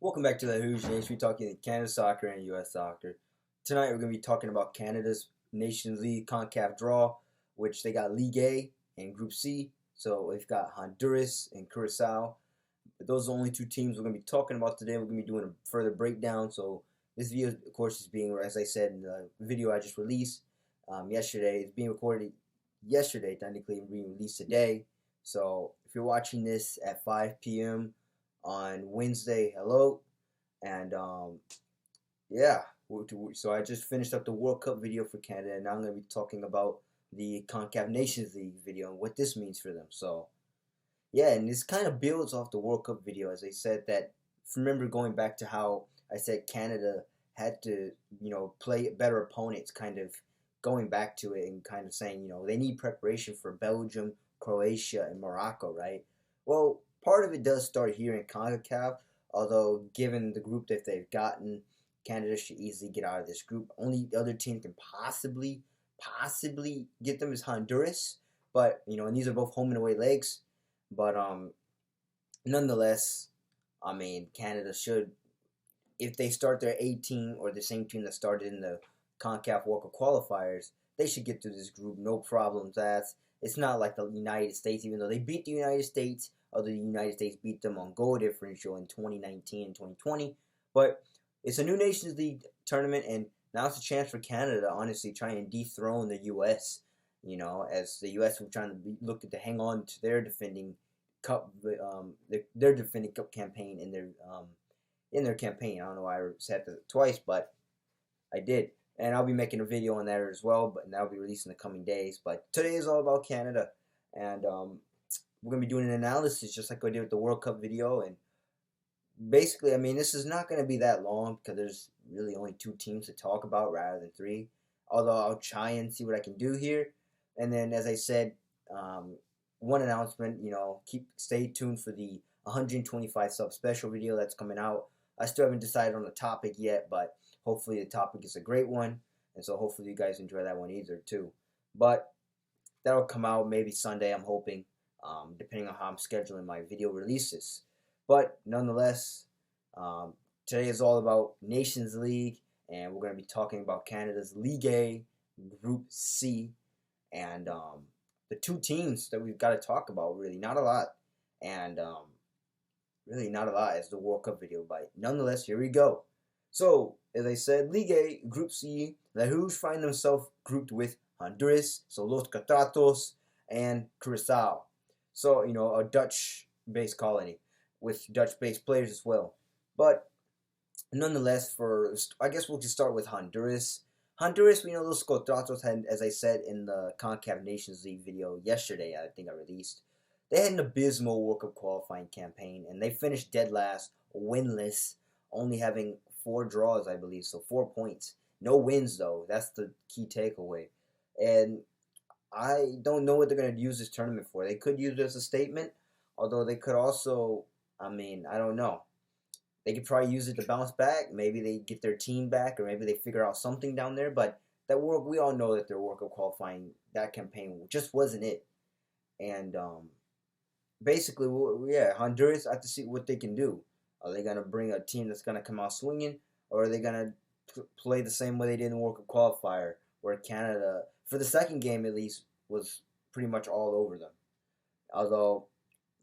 Welcome back to the Rouges. We're talking Canada soccer and U.S. soccer. Tonight we're going to be talking about Canada's Nations League CONCACAF draw, which they got League A and Group C. So we've got Honduras and Curacao. But those are the only two teams we're going to be talking about today. We're going to be doing a further breakdown. So this video, of course, is being, as I said in the video I just released yesterday, it's being recorded yesterday, technically, and being released today. So if you're watching this at 5 p.m. on Wednesday, hello, and yeah, so I just finished up the World Cup video for Canada, and now I'm going to be talking about the CONCACAF Nations League video and what this means for them. So yeah, and this kind of builds off the World Cup video, as I said that. Remember going back to how I said Canada had to, play better opponents, kind of going back to it and kind of saying, they need preparation for Belgium, Croatia, and Morocco, right? Well, part of it does start here in CONCACAF, although given the group that they've gotten, Canada should easily get out of this group. Only the other team can possibly get them is Honduras, but and these are both home and away legs. But nonetheless, I mean, Canada should, if they start their A team or the same team that started in the CONCACAF World Cup qualifiers, they should get through this group, no problems. It's not like the United States, even though they beat the United States, although the United States beat them on goal differential in 2019 and 2020. But it's a new Nations League tournament, and now it's a chance for Canada to honestly try and dethrone the U.S., as the U.S. were trying to look to hang on to their defending cup, their defending cup campaign in their campaign. I don't know why I said that twice, but I did. And I'll be making a video on that as well, but that'll be released in the coming days. But today is all about Canada, and we're gonna be doing an analysis just like I did with the World Cup video. And basically, I mean, this is not gonna be that long because there's really only two teams to talk about rather than three. Although I'll try and see what I can do here. And then, as I said, one announcement. Stay tuned for the 125 sub special video that's coming out. I still haven't decided on the topic yet, but hopefully the topic is a great one, and so hopefully you guys enjoy that one either too. But that'll come out maybe Sunday, I'm hoping, depending on how I'm scheduling my video releases. But nonetheless, today is all about Nations League, and we're going to be talking about Canada's League A, Group C, and the two teams that we've got to talk about. Really, not a lot, and really not a lot as the World Cup video. But nonetheless, here we go. So, as I said, League A, Group C, the Rouges find themselves grouped with Honduras, so Los Catratos, and Curacao. So, a Dutch-based colony with Dutch-based players as well. But nonetheless, I guess we'll just start with Honduras. Honduras, we know Los Catratos had, as I said in the CONCACAF Nations League video yesterday, I think I released, they had an abysmal World Cup qualifying campaign, and they finished dead last, winless, only having 4 draws, I believe, so 4 points. No wins, though. That's the key takeaway. And I don't know what they're going to use this tournament for. They could use it as a statement, although they could also, I don't know. They could probably use it to bounce back. Maybe they get their team back, or maybe they figure out something down there. But we all know that their World Cup qualifying, that campaign just wasn't it. And basically, yeah, Honduras, I have to see what they can do. Are they going to bring a team that's going to come out swinging, or are they going to play the same way they did in the World Cup qualifier, where Canada, for the second game at least, was pretty much all over them? Although,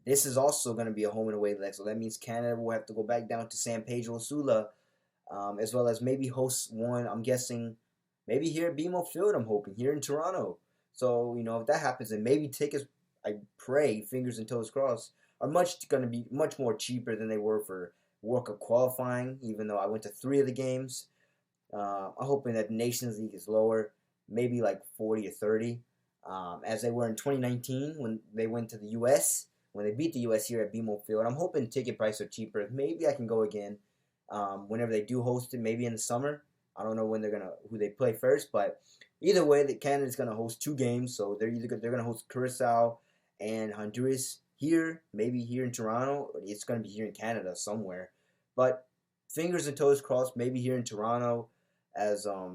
this is also going to be a home and away leg, so that means Canada will have to go back down to San Pedro Sula, as well as maybe host one, I'm guessing, maybe here at BMO Field, I'm hoping, here in Toronto. So, if that happens, and maybe tickets, I pray, fingers and toes crossed, are going to be much more cheaper than they were for World Cup qualifying, even though I went to 3 of the games. I'm hoping that the Nations League is lower, maybe like 40 or 30, as they were in 2019 when they went to the U.S., when they beat the U.S. here at BMO Field. I'm hoping ticket prices are cheaper. Maybe I can go again whenever they do host it, maybe in the summer. I don't know who they play first, but either way, Canada's going to host 2 games, so they're going to host Curacao and Honduras here, maybe here in Toronto. It's going to be here in Canada somewhere. But fingers and toes crossed, maybe here in Toronto, as I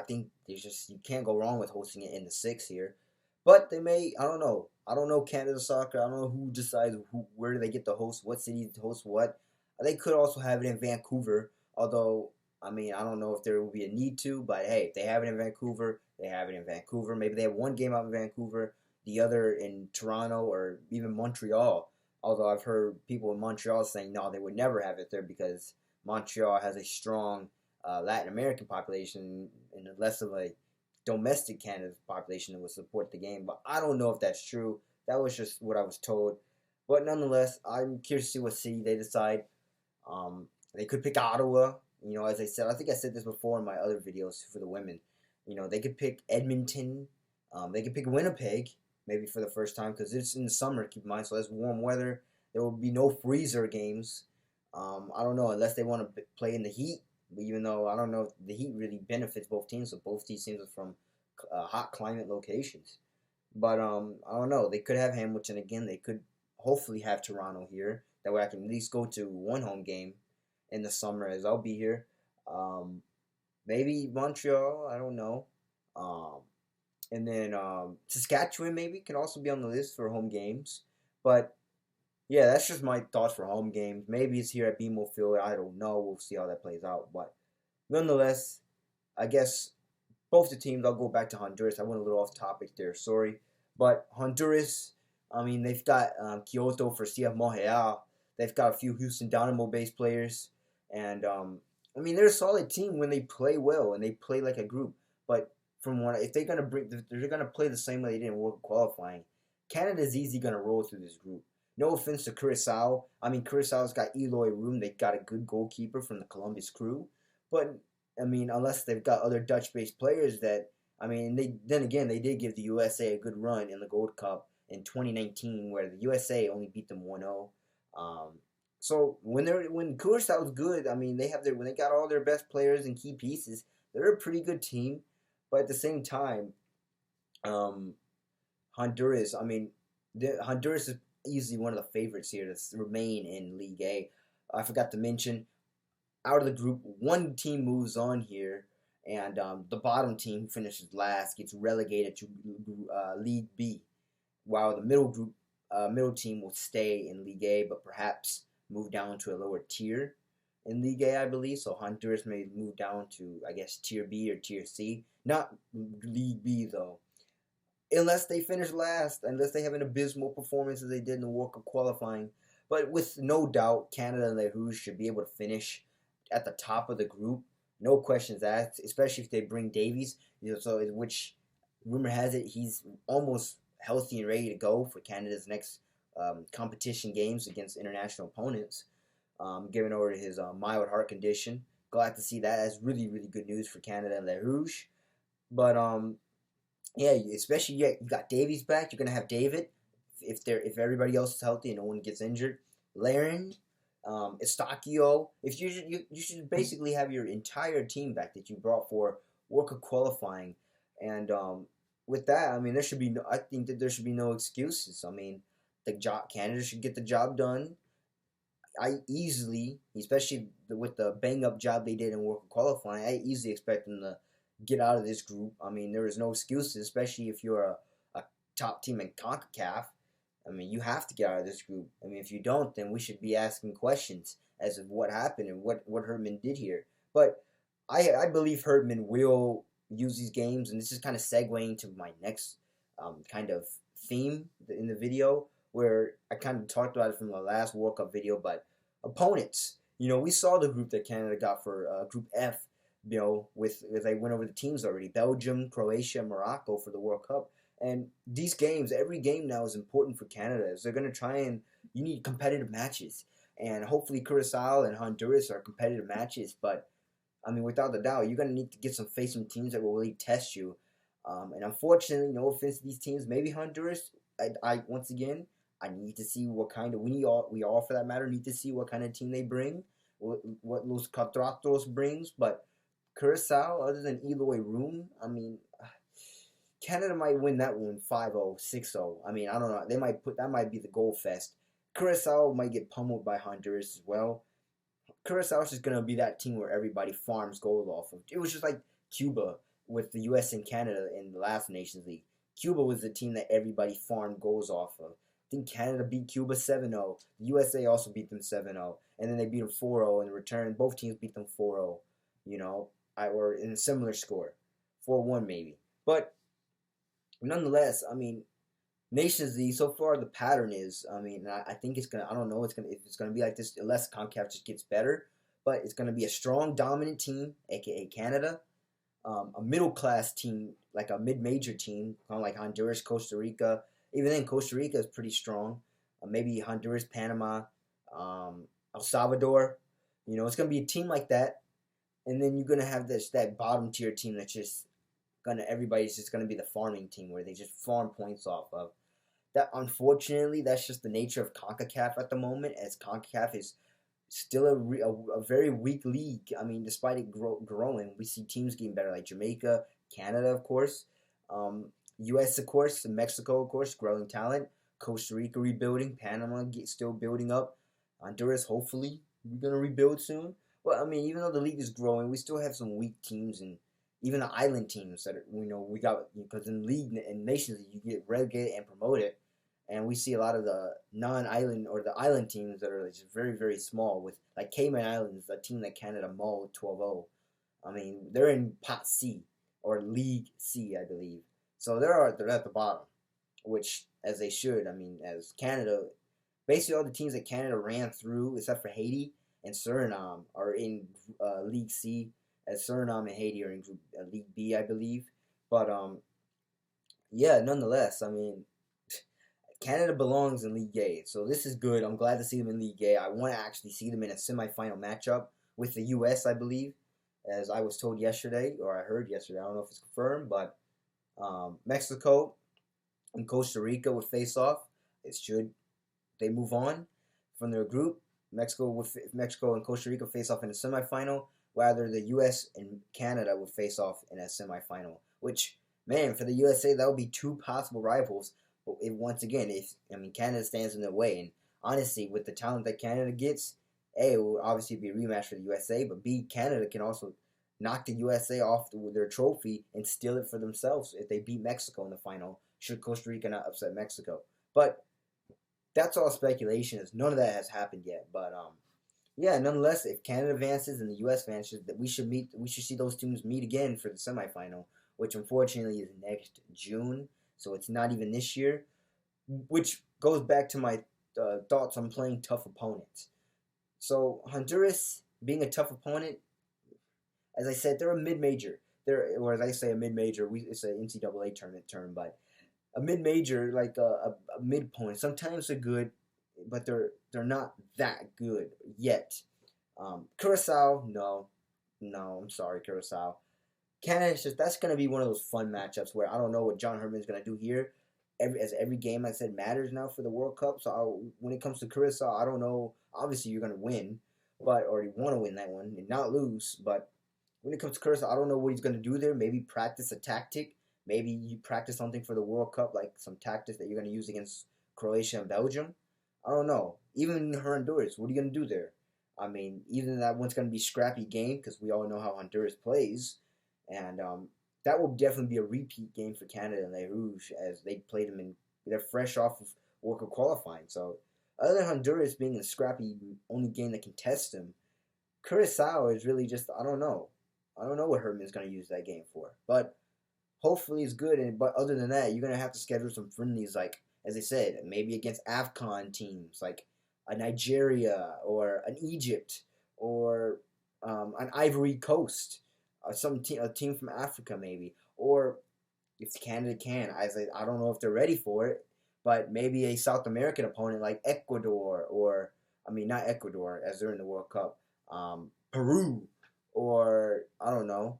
think you can't go wrong with hosting it in the 6 here. But they may, I don't know. I don't know Canada soccer. I don't know who decides where do they get the host, what city to host what. They could also have it in Vancouver, although I mean I don't know if there will be a need to. But hey, if they have it in Vancouver, they have it in Vancouver. Maybe they have one game out in Vancouver, the other in Toronto or even Montreal. Although I've heard people in Montreal saying no, they would never have it there because Montreal has a strong Latin American population and less of a domestic Canada population that would support the game. But I don't know if that's true. That was just what I was told. But nonetheless, I'm curious to see what city they decide. They could pick Ottawa. As I said, I think I said this before in my other videos for the women. They could pick Edmonton. They could pick Winnipeg, maybe for the first time, because it's in the summer, keep in mind, so that's warm weather. There will be no freezer games. I don't know, unless they want to play in the heat, even though I don't know if the heat really benefits both teams, so both these teams are from hot climate locations. But I don't know. They could have Hamilton again. They could hopefully have Toronto here. That way I can at least go to one home game in the summer as I'll be here. Maybe Montreal. I don't know. And then Saskatchewan maybe can also be on the list for home games. But yeah, that's just my thoughts for home games. Maybe it's here at BMO Field. I don't know. We'll see how that plays out. But nonetheless, I guess both the teams, I'll go back to Honduras. I went a little off topic there. Sorry. But Honduras, I mean, they've got Kyoto for CF Montreal. They've got a few Houston Dynamo-based players. And, I mean, they're a solid team when they play well and they play like a group. But if they're gonna play the same way they did in World qualifying, Canada's easy gonna roll through this group. No offense to Curacao. I mean, Curaçao's got Eloy Room. They got a good goalkeeper from the Columbus Crew. But I mean, unless they've got other Dutch-based players that, I mean, they did give the USA a good run in the Gold Cup in 2019, where the USA only beat them 1-0. So when Curaçao's good, I mean, when they got all their best players and key pieces, they're a pretty good team. But at the same time, Honduras, I mean, Honduras is easily one of the favorites here to remain in League A. I forgot to mention, out of the group, one team moves on here, and the bottom team who finishes last gets relegated to League B, while the middle team will stay in League A, but perhaps move down to a lower tier in League A, I believe. So Honduras may move down to, I guess, Tier B or Tier C. Not League B, though. Unless they finish last, unless they have an abysmal performance as they did in the World Cup qualifying. But with no doubt, Canada and the Rouges should be able to finish at the top of the group. No questions asked, especially if they bring Davies. Which rumor has it he's almost healthy and ready to go for Canada's next competition games against international opponents. Given over to his mild heart condition. Glad to see that. That's really, really good news for Canada and the Rouges. But yeah, especially you got Davies back. You're gonna have David if everybody else is healthy and no one gets injured. Laren, Estacio. If you should basically have your entire team back that you brought for World Cup qualifying, and with that, I mean I think that there should be no excuses. I mean, Canada should get the job done. I easily, especially with the bang-up job they did in World Cup qualifying, I easily expect them to get out of this group. I mean, there is no excuses, especially if you're a top team in CONCACAF. I mean, you have to get out of this group. I mean, if you don't, then we should be asking questions as of what happened and what Herdman did here. But I believe Herdman will use these games, and this is kind of segueing to my next kind of theme in the video, where I kind of talked about it from the last World Cup video, but opponents. We saw the group that Canada got for Group F, with they went over the teams already. Belgium, Croatia, Morocco for the World Cup. And these games, every game now is important for Canada. So they're going to you need competitive matches. And hopefully Curacao and Honduras are competitive matches. But, I mean, without a doubt, you're going to need to get face some teams that will really test you. And unfortunately, no offense to these teams, maybe Honduras, once again, I need to see what kind of, we all for that matter need to see what kind of team they bring, what Los Catratos brings. But Curacao, other than Eloy Room, I mean, Canada might win that one 5-0, 6-0. I mean, I don't know. That might be the goal fest. Curacao might get pummeled by Honduras as well. Curacao is just going to be that team where everybody farms goals off of. It was just like Cuba with the U.S. and Canada in the last Nations League. Cuba was the team that everybody farmed goals off of. think Canada beat Cuba 7-0. The USA also beat them 7-0. And then they beat them 4-0 in return. Both teams beat them 4-0, you know, or in a similar score. 4-1 maybe. But nonetheless, I mean, Nations League, so far the pattern is, I mean, I think it's gonna, I don't know, if it's gonna be like this unless CONCACAF just gets better, but it's gonna be a strong, dominant team, aka Canada, a middle class team, like a mid major team, kind of like Honduras, Costa Rica. Even then, Costa Rica is pretty strong. Maybe Honduras, Panama, El Salvador. You know, it's gonna be a team like that, and then you're gonna have that bottom tier team that's just everybody's just gonna be the farming team where they just farm points off of. That unfortunately, that's just the nature of CONCACAF at the moment, as CONCACAF is still a very weak league. I mean, despite it growing, we see teams getting better, like Jamaica, Canada, of course, U.S., of course, Mexico, of course, growing talent, Costa Rica rebuilding, Panama still building up, Honduras, hopefully, we're going to rebuild soon. Well, I mean, even though the league is growing, we still have some weak teams, and even the island teams that we got, because in league and nations you get relegated and promoted, and we see a lot of the non-island or the island teams that are just very, very small, with like Cayman Islands, a team that Canada mauled 12-0. I mean, they're in Pot C or League C, I believe. So they're at the bottom, which as they should. I mean, as Canada, basically all the teams that Canada ran through, except for Haiti and Suriname, are in League C. As Suriname and Haiti are in League B, I believe. But yeah, nonetheless, I mean, Canada belongs in League A, so this is good. I'm glad to see them in League A. I want to actually see them in a semifinal matchup with the U.S., I believe, as I was told yesterday, or I heard yesterday. I don't know if it's confirmed, but Mexico and Costa Rica would face off. It should they move on from their group. Mexico and Costa Rica face off in a semifinal, rather the U.S. and Canada would face off in a semifinal. Which, man, for the USA, that would be two possible rivals. But once again, Canada stands in their way, and honestly, with the talent that Canada gets, A, it will obviously be a rematch for the USA, but B, Canada can also knock the USA off their trophy and steal it for themselves if they beat Mexico in the final, should Costa Rica not upset Mexico. But that's all speculation, as none of that has happened yet. But yeah, nonetheless, if Canada advances and the U.S. advances, that we should see those teams meet again for the semifinal, which unfortunately is next June. So it's not even this year, which goes back to my thoughts on playing tough opponents. So Honduras being a tough opponent, as I said, they're a mid-major. Or as I say, a mid-major. It's an NCAA tournament term, but a mid-major, like a mid-opponent. Sometimes they're good, but they're not that good yet. Curacao, no, I'm sorry, Curacao. Canada, that's going to be one of those fun matchups where I don't know what John Herman's going to do here. Every game, I said, matters now for the World Cup. So when it comes to Curacao, I don't know. Obviously, you're going to win, or you want to win that one and not lose. But when it comes to Curacao, I don't know what he's going to do there. Maybe practice a tactic. Maybe you practice something for the World Cup, like some tactics that you're going to use against Croatia and Belgium. I don't know. Even Honduras, what are you going to do there? I mean, even that one's going to be a scrappy game because we all know how Honduras plays. And that will definitely be a repeat game for Canada and Les Rouges, as they played them they're fresh off of World Cup qualifying. So other than Honduras being a scrappy only game that can test them, Curacao is really just, I don't know. I don't know what Herman's going to use that game for. But hopefully it's good. But other than that, you're going to have to schedule some friendlies, like, as I said, maybe against AFCON teams, like a Nigeria or an Egypt or an Ivory Coast. A team from Africa maybe, or if Canada can, I don't know if they're ready for it, but maybe a South American opponent like Ecuador, or not Ecuador as they're in the World Cup, Peru, or I don't know,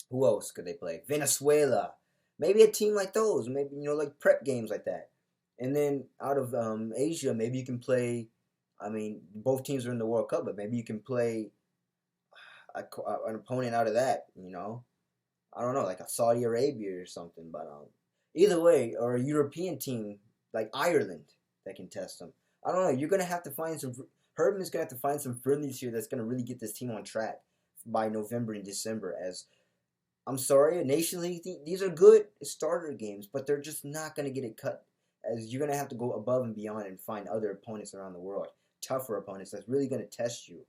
who else could they play? Venezuela, maybe a team like those, maybe like prep games like that, and then out of Asia, maybe you can play. Both teams are in the World Cup, but maybe you can play an opponent out of that, I don't know, like a Saudi Arabia or something. But either way, or a European team like Ireland that can test them. I don't know. You're gonna have to find some. Herman's gonna have to find some friendlies here that's gonna really get this team on track by November and December. As I'm sorry, Nation League, these are good starter games, but they're just not gonna get it cut as you're gonna have to go above and beyond and find other opponents around the world, tougher opponents that's really gonna test you.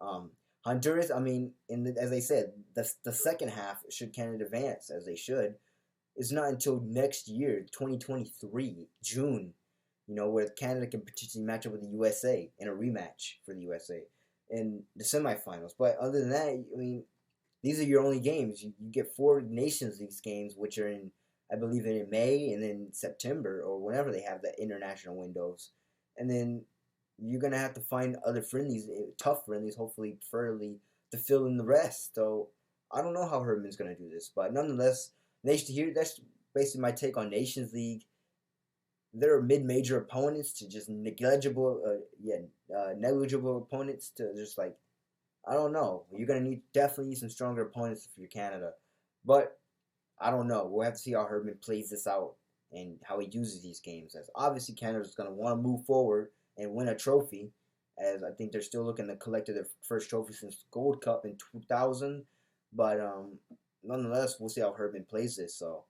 Um, Honduras, I mean, as I said, the second half, should Canada advance as they should, is not until next year, 2023, June, where Canada can potentially match up with the USA in a rematch for the USA in the semifinals. But other than that, I mean, these are your only games. You get 4 Nations League games, which are I believe, in May and then September or whenever they have the international windows. And then you're going to have to find other friendlies, tough friendlies, hopefully, preferably, to fill in the rest. So I don't know how Herdman's going to do this. But nonetheless, that's basically my take on Nations League. There are mid-major opponents to just negligible opponents to just like, I don't know. You're gonna definitely need some stronger opponents for Canada, but I don't know. We'll have to see how Herdman plays this out and how he uses these games. As obviously Canada's gonna want to move forward and win a trophy, as I think they're still looking to collect their first trophy since Gold Cup in 2000. But nonetheless, we'll see how Herdman plays this. So.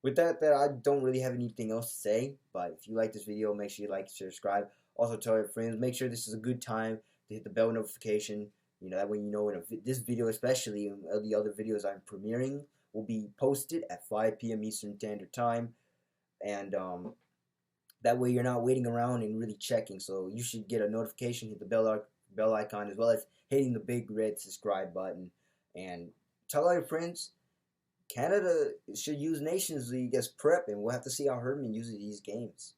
With that, I don't really have anything else to say. But if you like this video, make sure you like, subscribe. Also, tell your friends. Make sure this is a good time to hit the bell notification. That way you know when this video, especially and the other videos I'm premiering, will be posted at 5 p.m. Eastern Standard Time. And that way you're not waiting around and really checking. So you should get a notification, hit the bell icon, as well as hitting the big red subscribe button. And tell all your friends. Canada should use Nations League as prep, and we'll have to see how Herdman uses these games.